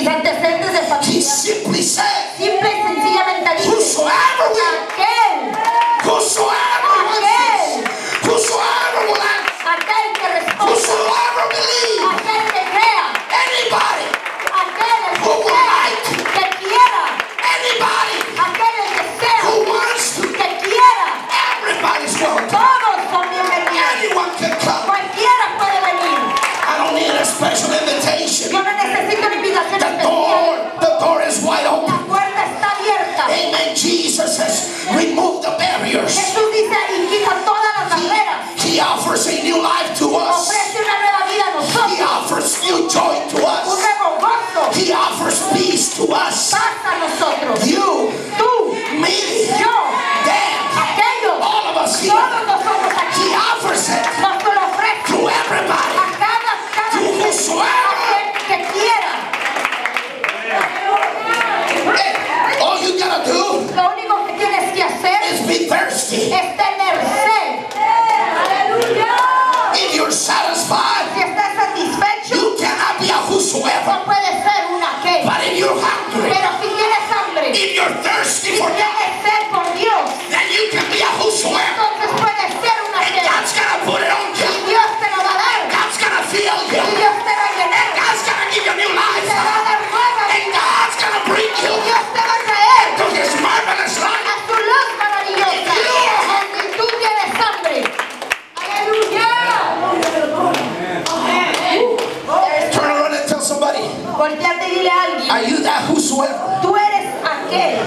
mis antecedentes de He familia, simply said, simple y sencillamente dice, whosoever will, whosoever will answer, whosoever will answer, aquel que responde, whosoever believes, aquel que crea, anybody aquel who would like, que quiera, anybody aquel que desea, who wants to, que quiera, everybody's welcome. todos son bienvenidos. Anyone can come. Cualquiera puede venir. I don't need a special invitation. Yo no necesito una invitación The especial. door is wide open. La puerta está abierta. Amen. Jesus has removed the barriers. Jesús dice y quita todas las barreras. He offers a new life to us. Ofrece una nueva vida a He nosotros. offers new joy to Un us. nuevo gozo. He offers peace to us. Paz a nosotros. You, Tú, me, yo, them, aquellos, all of us here. todos nosotros aquí. He offers it Nos lo ofrece to everybody. a cada To whosoever. aquel que quiera. Hey, all you gotta do Lo único que tienes que hacer is be thirsty. es tener sed. If you're satisfied, Si estás satisfecho, you cannot be a whosoever. no puedes ser un aquel. But if you're hungry, Pero si tienes hambre, if you're thirsty si for God, tienes sed por Dios, then you can be a whosoever. entonces puedes ser un And aquel. God's gonna put it on Y you. Dios te lo va a dar. God's gonna fill Y you. Dios te va a llenar. God's gonna give you new Y life. te va a dar nueva And vida. God's gonna bring Y you Dios te va a traer to His marvelous light. a tu luz maravillosa. If you are Y tú tienes hambre. Aleluya. Turn around and tell somebody, Volteate y dile a alguien, are you that whosoever? tú eres aquel.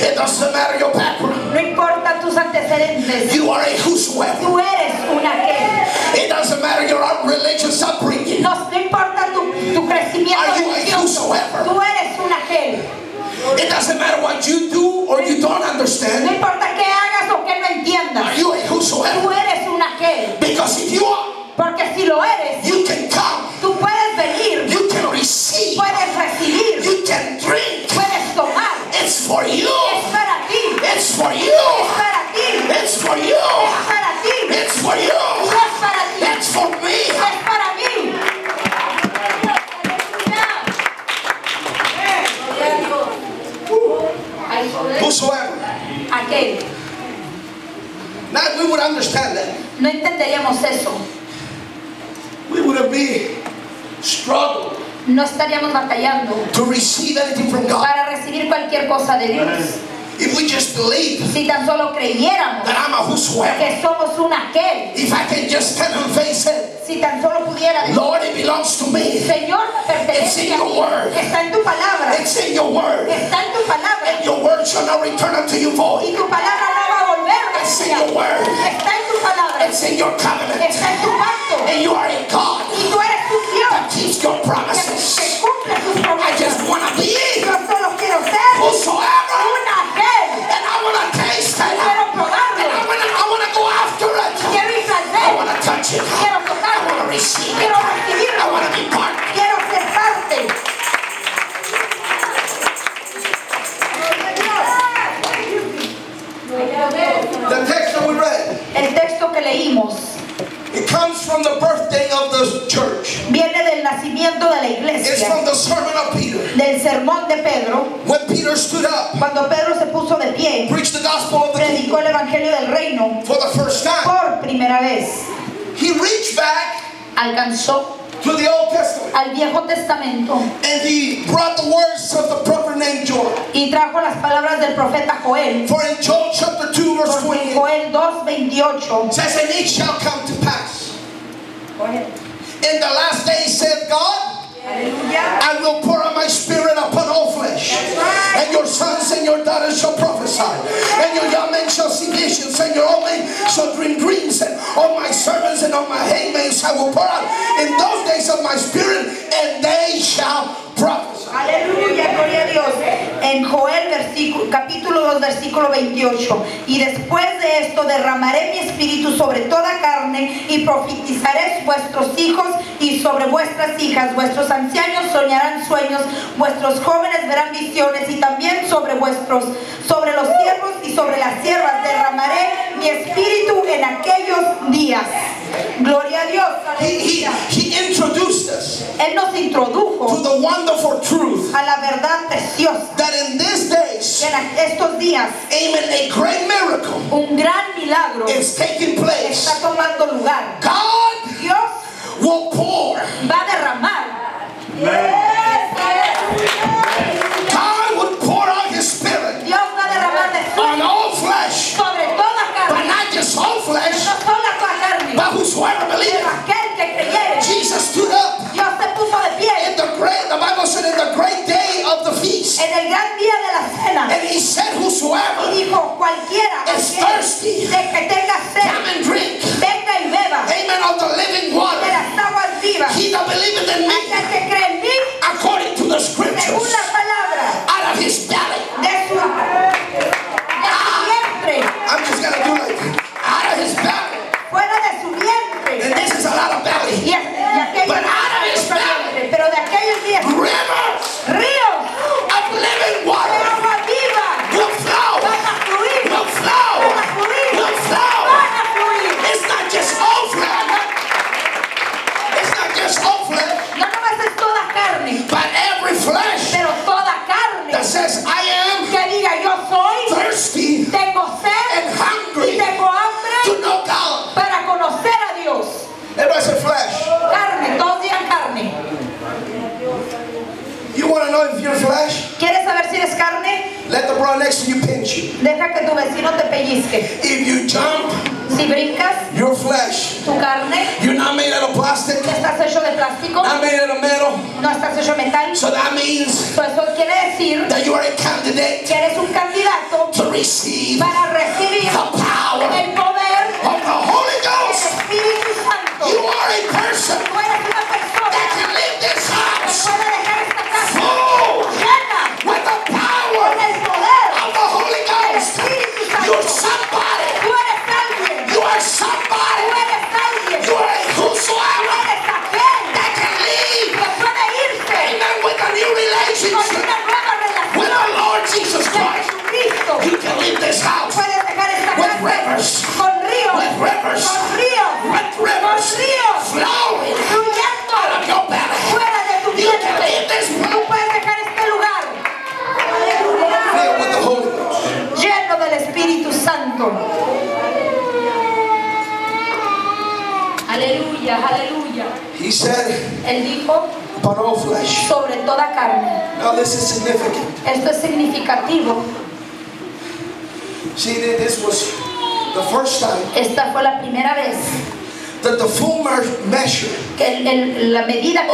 It doesn't matter your background. No importa tus antecedentes. You are a whosoever. Tú eres un aquel. It doesn't matter your religious upbringing. No importa tu crecimiento Are you a religioso. whosoever? Tú eres un aquel. It doesn't matter what you do or you don't No understand. importa qué hagas o qué no entiendas. Are you a whosoever? Tú eres un aquel. Because if you are, Porque si lo eres, you can come. tú puedes venir, You can receive. puedes recibir, You can drink. puedes tomar. It's for you. Es para ti. It's for you. Es para ti. It's for you. Es para ti. It's for you. Es para ti. It's for me. Es para mí. Whosoever. Aquel. Now we would understand that. No entenderíamos eso. We would be struggle No estaríamos batallando to receive anything from God. para recibir cualquier cosa de Dios. If we just believe Si tan solo creyéramos that I'm a whosoever. que somos un aquel, If I can just stand and face it. si tan solo pudiera decir, Lord, it belongs to me. Señor, me It's pertenece in a your mí, word. está en tu palabra, It's in your word. está en tu palabra, And your word shall not return unto you y void. tu palabra no va a volver It's in vacía. your word. Está en tu palabra, It's in your covenant. está en tu pacto, And you are a God y tú eres un that Dios keeps your que promises. cumple sus I promesas. just want to be Yo solo quiero ser whosoever. un aquel, And I want to taste it. quiero And probarlo, I want to go after it. quiero ir tras I él, want to touch it. quiero I want to tocarlo, receive it. quiero I recibirlo, want to be part. quiero ser parte. The text that we read, El texto que leímos it comes from the birthday of the church. viene del nacimiento de la It's from iglesia, the sermon of Peter. del sermón de Pedro, When Peter stood up, cuando Pedro se puso de pie, preached the gospel of the predicó kingdom el evangelio del reino for the first time. por primera vez. He reached back Alcanzó to the Old Testament al Viejo Testamento and he brought the words of the prophet named Joel. y trajo las palabras del profeta Joel. For in Joel chapter 2 verse Porque en 28 Joel 2:28 says, and it shall come to pass in the last days, saith God, I will pour out my spirit upon all flesh, and your sons and your daughters shall prophesy, and your young men shall see visions, and your old men shall dream dreams, and on my servants and on my handmaids I will pour out in those days of my spirit, and they shall prophesy. Aleluya, gloria a Dios. En Joel capítulo 2 versículo 28. Y después de esto derramaré mi espíritu sobre toda carne y profetizaré vuestros hijos y sobre vuestras hijas. Vuestros ancianos soñarán sueños, vuestros jóvenes verán visiones y también sobre los siervos y y sobre las siervas derramaré mi espíritu en aquellos días. Gloria a Dios. He introduced us Él nos introdujo to the wonderful truth a la verdad preciosa that in these days, que en estos días amen, a great miracle un gran milagro is taking place. está tomando lugar. God Dios will pour. va a derramar. God would pour out His Spirit Dios va a derramar de su on all flesh, sobre toda but carne, not just all no flesh, solo toda carne, but whosoever pero believeth. aquel que creyere. Jesus stood up Dios se puso de pie in the Bible said, in the great day of the feast, en el gran día de la cena and He said, y whosoever dijo: cualquiera is thirsty, de que tenga come sed, and drink, venga y beba amen, of the living de water. las aguas vivas. He that believeth in me, Aquel que cree en mí, according to the según scriptures, la palabra out of his belly. de su vientre, I'm just gonna do like out of his belly. fuera de su vientre. And this is a lot of belly. Y aquellos But out of his belly, pero de aquellos días, rivers ríos of living de water agua viva will flow. van a fluir, Will flow. van a fluir, Will flow. van a fluir. It's not just all flesh. It's not just all flesh, No nomás es toda carne, but every flesh pero toda carne that says, I am que diga: yo soy, thirsty tengo sed and y hungry tengo hambre to know God. para conocer a Dios. Everybody say flesh. Carne, todos digan carne. You want to know if you're flesh? ¿Quieres saber si eres carne? Let the brother next to you pinch you. Deja que tu vecino te pellizque. If you jump, Si brincas, you're flesh. tu carne, You're not made out of plastic, estás hecho de plástico, not made out of metal. no estás hecho de metal. So that means So, eso quiere decir that you are a candidate que eres un candidato to receive para recibir the power el poder of the Holy del Ghost. Espíritu Santo. You are a person Tú eres una persona that can leave this que house puede dejar esta casa full llena with the power con el poder of the Holy del Ghost. Espíritu Santo. You're somebody. Tú eres alguien. You are Tú somebody. eres alguien. You are a Tú whosoever eres aquel that can leave. que puede irse Amen. With a new con relationship una nueva with relación the Lord Jesus de Christ. Jesucristo. You can leave this house Puedes dejar esta with casa rivers. con ríos, With rivers. con ríos, With con rivers ríos flowing fluyendo out of your belly. fuera de tu You can vientre. leave this Tú room puedes dejar este lugar filled with the Holy Ghost. lleno del Espíritu Santo. Aleluya, aleluya. He said, Él dijo: upon all flesh. sobre toda carne. Now this is significant. Esto es significativo. See, this was the first time Esta fue la primera vez that the full measure que la medida